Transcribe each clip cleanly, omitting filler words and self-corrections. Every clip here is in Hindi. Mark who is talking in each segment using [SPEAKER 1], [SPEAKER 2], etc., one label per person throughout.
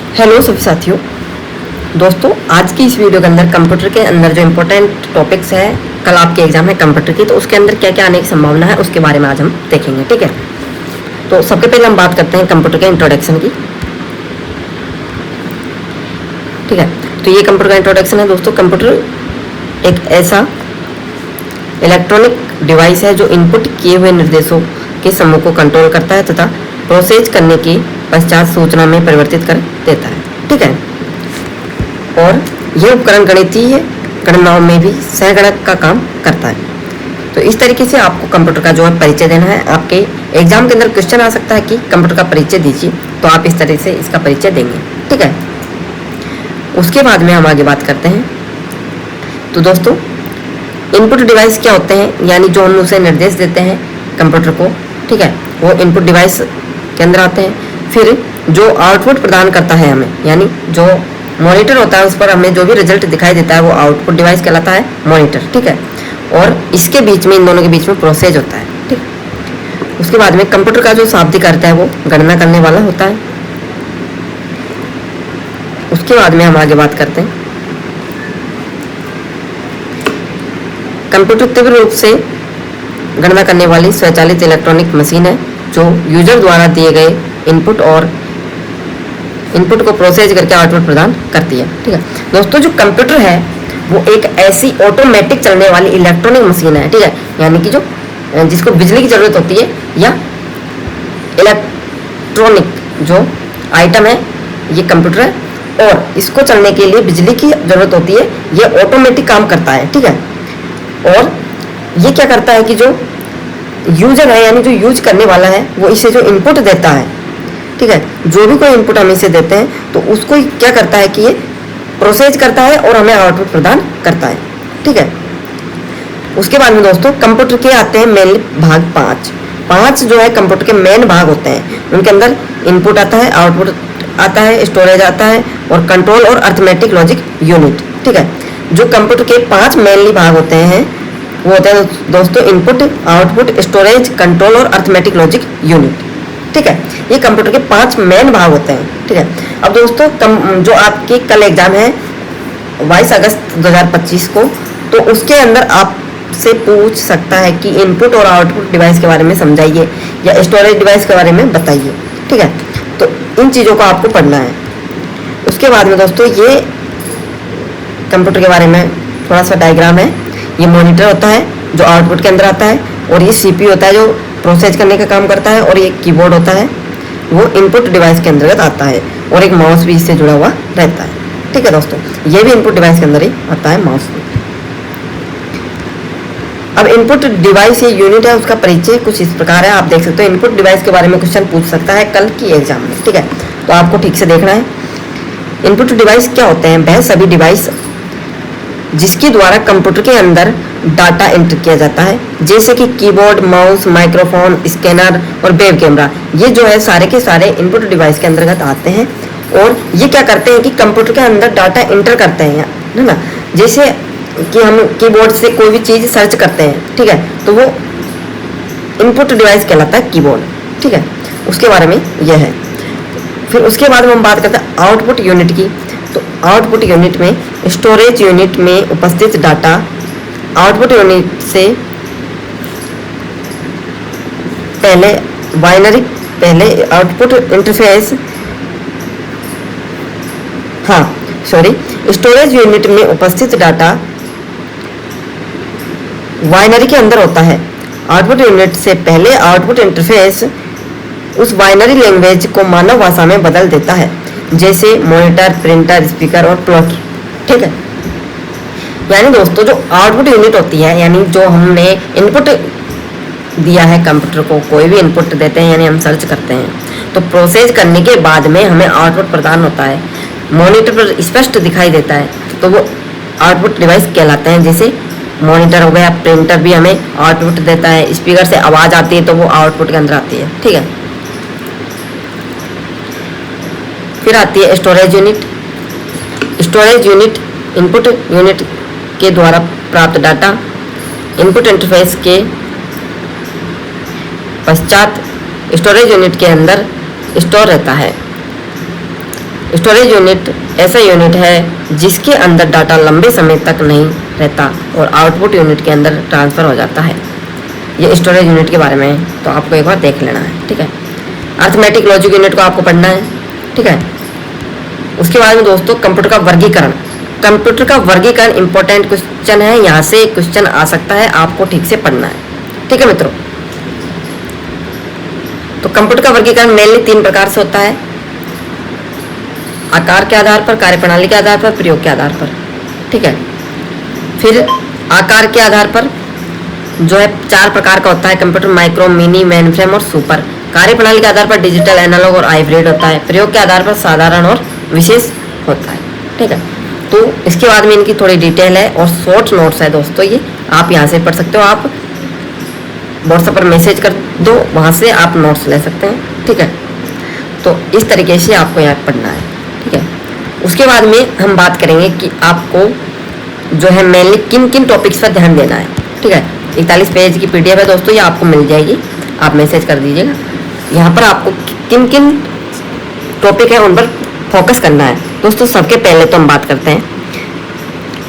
[SPEAKER 1] हेलो सभी साथियों। दोस्तों, आज की इस वीडियो के अंदर कंप्यूटर के अंदर जो इम्पोर्टेंट टॉपिक्स है, कल आपके एग्जाम है कंप्यूटर की, तो उसके अंदर क्या क्या आने की संभावना है उसके बारे में आज हम देखेंगे। ठीक है, तो सबसे पहले हम बात करते हैं कंप्यूटर के इंट्रोडक्शन की। ठीक है, तो ये कंप्यूटर का इंट्रोडक्शन है। दोस्तों, कंप्यूटर एक ऐसा इलेक्ट्रॉनिक डिवाइस है जो इनपुट किए हुए निर्देशों के समूह को कंट्रोल करता है तथा प्रोसेस करने के पश्चात सूचना में परिवर्तित कर देता है। ठीक है, और यह उपकरण गणितीय गणनाओं में भी सहगणक का काम करता है। तो इस तरीके से आपको कंप्यूटर का जो है परिचय देना है। आपके एग्जाम के अंदर क्वेश्चन आ सकता है कि कंप्यूटर का परिचय दीजिए, तो आप इस तरह से इसका परिचय देंगे। ठीक है, उसके बाद में हम आगे बात करते हैं। तो दोस्तों, इनपुट डिवाइस क्या होते हैं, यानी जो हम उसे निर्देश देते हैं कंप्यूटर को, ठीक है, वो इनपुट डिवाइस के अंदर आते हैं। फिर जो आउटपुट प्रदान करता है हमें, यानी जो मॉनिटर होता है उस पर हमें जो भी रिजल्ट दिखाई देता है वो आउटपुट डिवाइस कहलाता है, मॉनिटर। ठीक है, और इसके बीच में, इन दोनों के बीच में प्रोसेस होता है। ठीक, उसके बाद में कंप्यूटर का जो शाब्दिक अर्थ है वो गणना करने वाला होता है। उसके बाद में हम आगे बात करते हैं। कंप्यूटर तीव्र रूप से गणना करने वाली स्वचालित इलेक्ट्रॉनिक मशीन है जो यूजर द्वारा दिए गए इनपुट को प्रोसेस करके आउटपुट प्रदान करती है। ठीक है दोस्तों, जो कंप्यूटर है वो एक ऐसी ऑटोमेटिक चलने वाली इलेक्ट्रॉनिक मशीन है। ठीक है, यानी कि जो जिसको बिजली की जरूरत होती है या इलेक्ट्रॉनिक जो आइटम है ये कंप्यूटर है, और इसको चलने के लिए बिजली की जरूरत होती है। ये ऑटोमेटिक काम करता है। ठीक है, और ये क्या करता है कि जो यूजर है, यानी जो यूज करने वाला है, वो इसे जो इनपुट देता है, ठीक है, जो भी कोई इनपुट हम इसे देते हैं तो उसको क्या करता है कि ये प्रोसेस करता है और हमें आउटपुट प्रदान करता है। ठीक है, उसके बाद में दोस्तों कंप्यूटर के आते हैं मेनली भाग पांच जो है कंप्यूटर के मेन भाग होते हैं। उनके अंदर इनपुट आता है, आउटपुट आता है, स्टोरेज आता है, और कंट्रोल और अर्थमेटिक लॉजिक यूनिट। ठीक है, जो कंप्यूटर के 5 मेनली भाग होते हैं वो होते हैं दोस्तों इनपुट, आउटपुट, स्टोरेज, कंट्रोल और अर्थमेटिक लॉजिक यूनिट। ठीक है, ये कंप्यूटर के 5 मेन भाग होते हैं। ठीक है, अब दोस्तों जो आपके कल एग्जाम है 22 अगस्त 2025 को, तो उसके अंदर आपसे पूछ सकता है कि इनपुट और आउटपुट डिवाइस के बारे में समझाइए या स्टोरेज डिवाइस के बारे में बताइए। ठीक है, तो इन चीज़ों को आपको पढ़ना है। उसके बाद में दोस्तों ये कंप्यूटर के बारे में थोड़ा सा डायग्राम है। ये मॉनिटर होता है जो आउटपुट के अंदर आता है, और ये सीपीयू होता है जो प्रोसेस करने का काम करता है, और ये कीबोर्ड होता है वो इनपुट डिवाइस के अंतर्गत आता है, और एक माउस भी इससे जुड़ा हुआ रहता है। ठीक है दोस्तों, ये भी इनपुट डिवाइस के अंदर ही आता है, माउस भी। अब इनपुट डिवाइस ये यूनिट है, उसका परिचय कुछ इस प्रकार है, आप देख सकते हो। इनपुट डिवाइस के बारे में क्वेश्चन पूछ सकता है कल की एग्जाम में। ठीक है, तो आपको ठीक से देखना है। इनपुट डिवाइस क्या होते हैं? वह सभी डिवाइस जिसके द्वारा कंप्यूटर के अंदर डाटा एंटर किया जाता है, जैसे कि कीबोर्ड, माउस, माइक्रोफोन, स्कैनर और वेब कैमरा। ये जो है सारे के सारे इनपुट डिवाइस के अंतर्गत आते हैं, और ये क्या करते हैं कि कंप्यूटर के अंदर डाटा एंटर करते हैं, है ना। जैसे कि हम कीबोर्ड से कोई भी चीज़ सर्च करते हैं, ठीक है, तो वो इनपुट डिवाइस कहलाता है, कीबोर्ड। ठीक है, उसके बारे में यह है। फिर उसके बाद हम बात करते हैं आउटपुट यूनिट की। तो आउटपुट यूनिट में स्टोरेज यूनिट में उपस्थित डाटा आउटपुट यूनिट से पहले आउटपुट इंटरफेस स्टोरेज यूनिट में उपस्थित डाटा बाइनरी के अंदर होता है। आउटपुट यूनिट से पहले आउटपुट इंटरफेस उस बाइनरी लैंग्वेज को मानव भाषा में बदल देता है, जैसे मॉनिटर, प्रिंटर, स्पीकर और प्लॉटर। ठीक है, यानी दोस्तों जो आउटपुट यूनिट होती है, यानी जो हमने इनपुट दिया है कंप्यूटर को, कोई भी इनपुट देते हैं यानी हम सर्च करते हैं, तो प्रोसेस करने के बाद में हमें आउटपुट प्रदान होता है, मॉनिटर पर स्पष्ट दिखाई देता है, तो वो आउटपुट डिवाइस कहलाते हैं। जैसे मॉनिटर हो गया, प्रिंटर भी हमें आउटपुट देता है, स्पीकर से आवाज़ आती है तो वो आउटपुट के अंदर आती है। ठीक है, फिर आती है storage unit. Storage unit input unit के द्वारा प्राप्त डाटा इनपुट इंटरफेस के पश्चात स्टोरेज यूनिट के अंदर स्टोर रहता है। स्टोरेज यूनिट ऐसा यूनिट है जिसके अंदर डाटा लंबे समय तक नहीं रहता और आउटपुट यूनिट के अंदर ट्रांसफ़र हो जाता है। ये स्टोरेज यूनिट के बारे में है, तो आपको एक बार देख लेना है, ठीक है। अर्थमेटिक लॉजिक यूनिट को आपको पढ़ना है, ठीक है। उसके बाद में दोस्तों कंप्यूटर का वर्गीकरण। कंप्यूटर का वर्गीकरण इंपॉर्टेंट क्वेश्चन है, यहाँ से क्वेश्चन आ सकता है, आपको ठीक से पढ़ना है, ठीक है मित्रों। तो कंप्यूटर का वर्गीकरण मेनली 3 प्रकार से होता है, आकार के आधार पर, कार्यप्रणाली के आधार पर, प्रयोग के आधार पर, ठीक है। फिर आकार के आधार पर जो है 4 प्रकार का होता है कंप्यूटर, माइक्रो, मिनी, मेनफ्रेम और सुपर। कार्यप्रणाली के आधार पर डिजिटल, एनालॉग और हाइब्रिड होता है। प्रयोग के आधार पर साधारण और विशेष होता है, ठीक है। तो इसके बाद में इनकी थोड़ी डिटेल है और शॉर्ट नोट्स है दोस्तों, ये आप यहाँ से पढ़ सकते हो। आप व्हाट्सएप पर मैसेज कर दो, वहाँ से आप नोट्स ले सकते हैं, ठीक है। तो इस तरीके से आपको यहाँ पढ़ना है, ठीक है। उसके बाद में हम बात करेंगे कि आपको जो है मेनली किन किन टॉपिक्स पर ध्यान देना है, ठीक है। 41 पेज की PDF है दोस्तों, ये आपको मिल जाएगी, आप मैसेज कर दीजिएगा। यहाँ पर आपको किन किन टॉपिक है उन पर फोकस करना है दोस्तों। सबके पहले तो हम बात करते हैं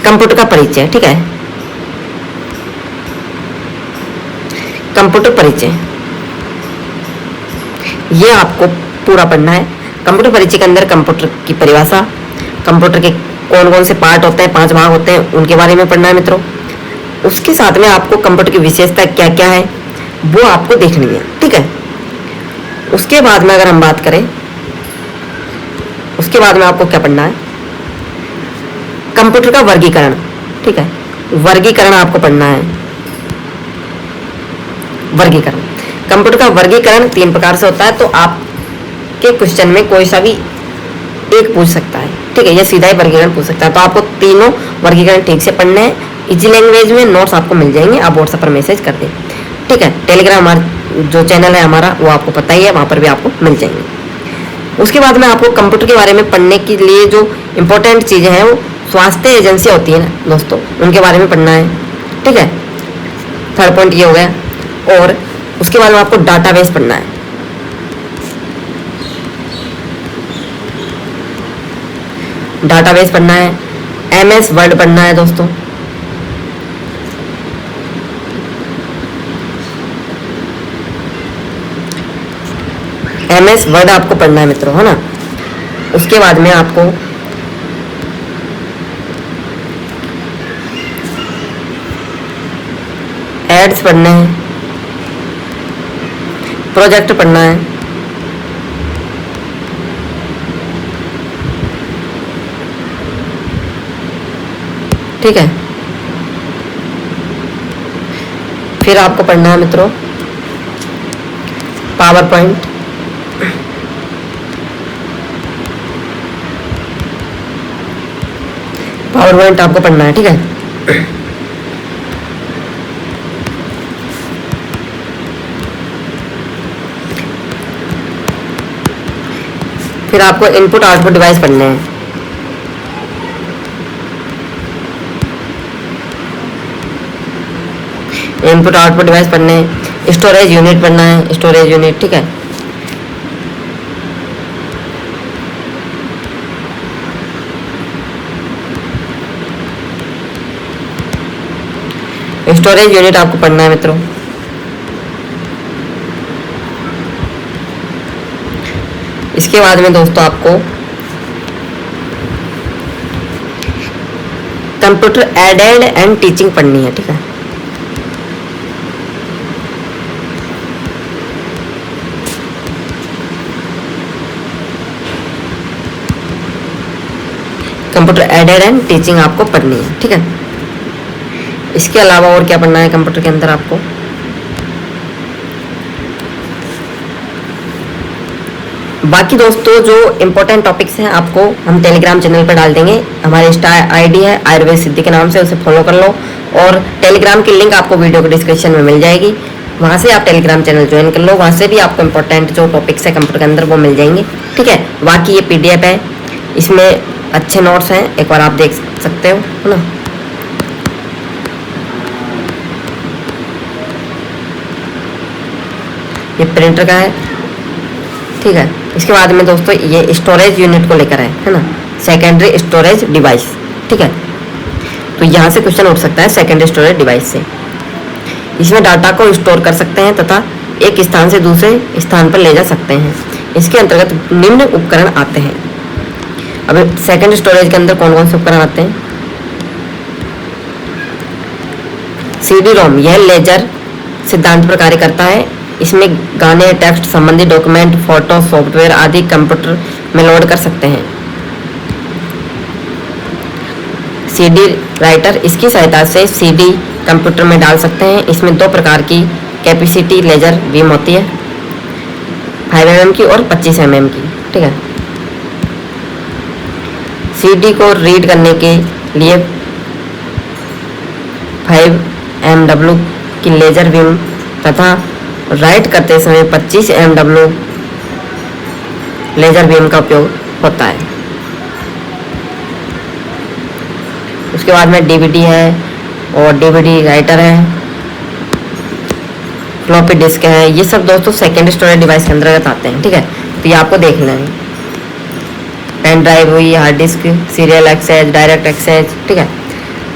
[SPEAKER 1] कंप्यूटर का परिचय, ठीक है। कंप्यूटर परिचय ये आपको पूरा पढ़ना है। कंप्यूटर परिचय के अंदर कंप्यूटर की परिभाषा, कंप्यूटर के कौन कौन से पार्ट होते हैं, 5 भाग होते हैं, उनके बारे में पढ़ना है मित्रों। उसके साथ में आपको कंप्यूटर की विशेषता क्या क्या है वो आपको देखनी है, ठीक है। उसके बाद में अगर हम बात करें, उसके बाद में आपको क्या पढ़ना है, कंप्यूटर का वर्गीकरण, ठीक है। वर्गीकरण आपको पढ़ना है। वर्गीकरण, कंप्यूटर का वर्गीकरण 3 प्रकार से होता है, तो आपके क्वेश्चन में कोई सा भी एक पूछ सकता है, ठीक है। ये सीधा ही वर्गीकरण पूछ सकता है, तो आपको तीनों वर्गीकरण ठीक से पढ़ने हैं। इजी लैंग्वेज में नोट्स आपको मिल जाएंगे, आप व्हाट्सएप पर मैसेज कर दें, ठीक है। टेलीग्राम हमारा जो चैनल है हमारा, वो आपको पता ही है, वहाँ पर भी आपको मिल जाएंगे। उसके बाद में आपको कंप्यूटर के बारे में पढ़ने के लिए जो इम्पोर्टेंट चीज़ें हैं वो स्वास्थ्य एजेंसियाँ होती है ना दोस्तों, उनके बारे में पढ़ना है, ठीक है। 3rd पॉइंट ये हो गया। और उसके बाद में आपको डाटाबेस पढ़ना है। डाटाबेस पढ़ना है, MS वर्ड पढ़ना है दोस्तों। MS वर्ड आपको पढ़ना है मित्रों, है ना। उसके बाद में आपको एड्स पढ़ने हैं, प्रोजेक्ट पढ़ना है, ठीक है। फिर आपको पढ़ना है मित्रों पावर पॉइंट, पावर पॉइंट आपको पढ़ना है, ठीक है। फिर आपको इनपुट आउटपुट डिवाइस पढ़ने हैं। इनपुट आउटपुट डिवाइस पढ़ने हैं। स्टोरेज यूनिट पढ़ना है, स्टोरेज यूनिट, ठीक है। स्टोरेज यूनिट आपको पढ़ना है मित्रों। इसके बाद में दोस्तों आपको कंप्यूटर एडेड एंड टीचिंग पढ़नी है, ठीक है। कंप्यूटर एडेड एंड टीचिंग आपको पढ़नी है, ठीक है। इसके अलावा और क्या पढ़ना है कंप्यूटर के अंदर आपको, बाकी दोस्तों जो इम्पोर्टेंट टॉपिक्स हैं आपको हम टेलीग्राम चैनल पर डाल देंगे। हमारे इंस्टा ID है आयुर्वेद सिद्धि के नाम से, उसे फॉलो कर लो। और टेलीग्राम की लिंक आपको वीडियो के डिस्क्रिप्शन में मिल जाएगी, वहाँ से आप टेलीग्राम चैनल ज्वाइन कर लो। वहाँ से भी आपको इम्पोर्टेंट जो टॉपिक्स है कंप्यूटर के अंदर वो मिल जाएंगे, ठीक है। बाकी ये PDF है, इसमें अच्छे नोट्स हैं, एक बार आप देख सकते हो, है ना। ये प्रिंटर का है, ठीक है। इसके बाद में दोस्तों ये स्टोरेज यूनिट को लेकर है ना, सेकेंडरी स्टोरेज डिवाइस। ठीक है, तो यहाँ से क्वेश्चन उठ सकता है सेकेंडरी स्टोरेज डिवाइस से। इसमें डाटा को स्टोर कर सकते हैं तथा एक स्थान से दूसरे स्थान पर ले जा सकते हैं। इसके अंतर्गत निम्न उपकरण आते हैं। अब सेकेंडरी स्टोरेज के अंदर कौन कौन से उपकरण आते हैं? सीडी रोम, यह लेजर सिद्धांत पर कार्य करता है। इसमें गाने, टेक्स्ट संबंधी डॉक्यूमेंट, फोटो, सॉफ्टवेयर आदि कंप्यूटर में लोड कर सकते हैं। सीडी राइटर, इसकी सहायता से सीडी कंप्यूटर में डाल सकते हैं। इसमें 2 प्रकार की कैपेसिटी लेजर बीम होती है, 5 mm की और 25 mm की। ठीक है, सीडी को रीड करने के लिए 5 MW की लेजर बीम तथा राइट करते समय 25 MW लेजर बीम का उपयोग होता है। उसके बाद में डीवीडी है और डीवीडी राइटर है, फ्लॉपी डिस्क है। ये सब दोस्तों सेकेंडरी स्टोरेज डिवाइस के अंतर्गत आते हैं। ठीक है, तो ये आपको देखना है। पेन ड्राइव हुई, hard disk, serial access, direct access. ठीक है,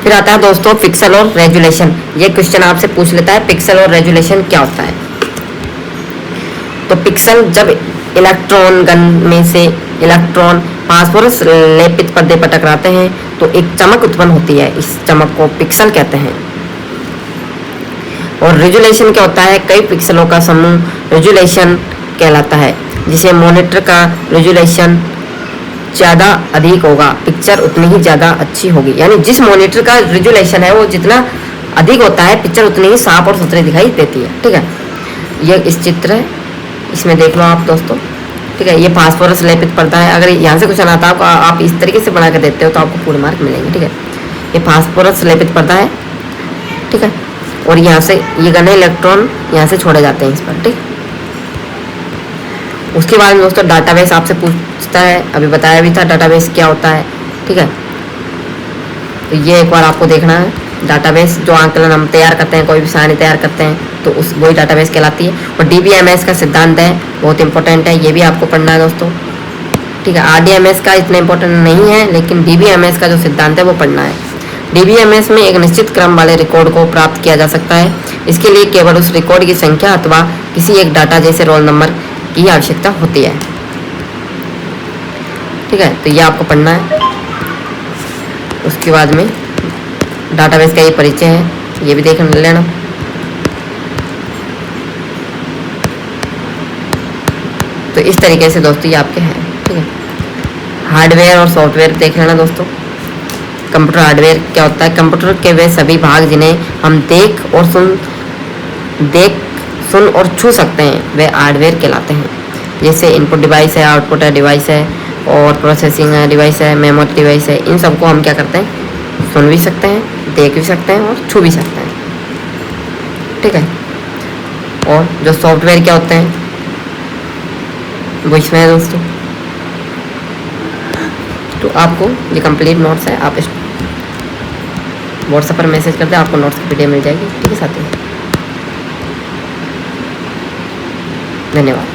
[SPEAKER 1] फिर आता है दोस्तों पिक्सल और रेजुलेशन। ये क्वेश्चन आपसे पूछ लेता है पिक्सल और रेजुलेशन क्या होता है। तो पिक्सल, जब इलेक्ट्रॉन गन में से इलेक्ट्रॉन फास्फोरस लेपित पर्दे पर टकराते हैं तो एक चमक उत्पन्न होती है, इस चमक को पिक्सल कहते हैं। और रेजुलेशन क्या होता है? कई पिक्सलों का समूह रेजुलेशन कहलाता है। जिसे मॉनिटर का रेजुलेशन ज़्यादा अधिक होगा, पिक्चर उतनी ही ज़्यादा अच्छी होगी। यानी जिस मॉनिटर का रेजुलेशन है वो जितना अधिक होता है, पिक्चर उतनी ही साफ और सुथरी दिखाई देती है। ठीक है, ये इस चित्र है, इसमें देख लो आप दोस्तों। ठीक है, ये फास्फोरस लेपित पर्दा है। अगर यहाँ से क्वेश्चन आता है आप इस तरीके से बना कर देते हो तो आपको पूरे मार्क मिलेंगे। ठीक है, ये फास्फोरस लेपित पर्दा है। ठीक है, और यहाँ से ये गने इलेक्ट्रॉन यहाँ से छोड़े जाते हैं इस पर। ठीक, उसके बाद में दोस्तों डाटाबेस आपसे पूछता है, अभी बताया भी था डाटाबेस क्या होता है। ठीक है, तो ये एक बार आपको देखना है। डाटाबेस जो आंकलन हम तैयार करते हैं, कोई भी सारणी तैयार करते हैं तो उस वही डाटाबेस कहलाती है। और डीबीएमएस का सिद्धांत है, बहुत इंपॉर्टेंट है, ये भी आपको पढ़ना है दोस्तों। ठीक है, आरडीएमएस का इतना इंपॉर्टेंट नहीं है, लेकिन डीबीएमएस का जो सिद्धांत है वो पढ़ना है। डीबीएमएस में एक निश्चित क्रम वाले रिकॉर्ड को प्राप्त किया जा सकता है। इसके लिए केवल उस रिकॉर्ड की संख्या अथवा किसी एक डाटा जैसे रोल नंबर की आवश्यकता होती है। ठीक है, तो ये आपको पढ़ना है। उसके बाद में डाटाबेस का ये परिचय है, ये भी देख लेना। तो इस तरीके से दोस्तों ये आपके हैं। ठीक है, हार्डवेयर और सॉफ्टवेयर देख लेना दोस्तों। कंप्यूटर हार्डवेयर क्या होता है? कंप्यूटर के वे सभी भाग जिन्हें हम देख, सुन और छू सकते हैं वे हार्डवेयर कहलाते हैं। जैसे इनपुट डिवाइस है, आउटपुट डिवाइस है, और प्रोसेसिंग डिवाइस है, मेमोरी डिवाइस है। इन सबको हम क्या करते हैं? सुन भी सकते हैं, देख भी सकते हैं और छू भी सकते हैं। ठीक है, और जो सॉफ्टवेयर क्या होते हैं वो इसमें है दोस्तों। तो आपको ये कंप्लीट नोट्स है, आप व्हाट्सएप पर मैसेज करते हैं, आपको नोट्स की पीडीएफ मिल जाएगी। ठीक है साथियों, धन्यवाद।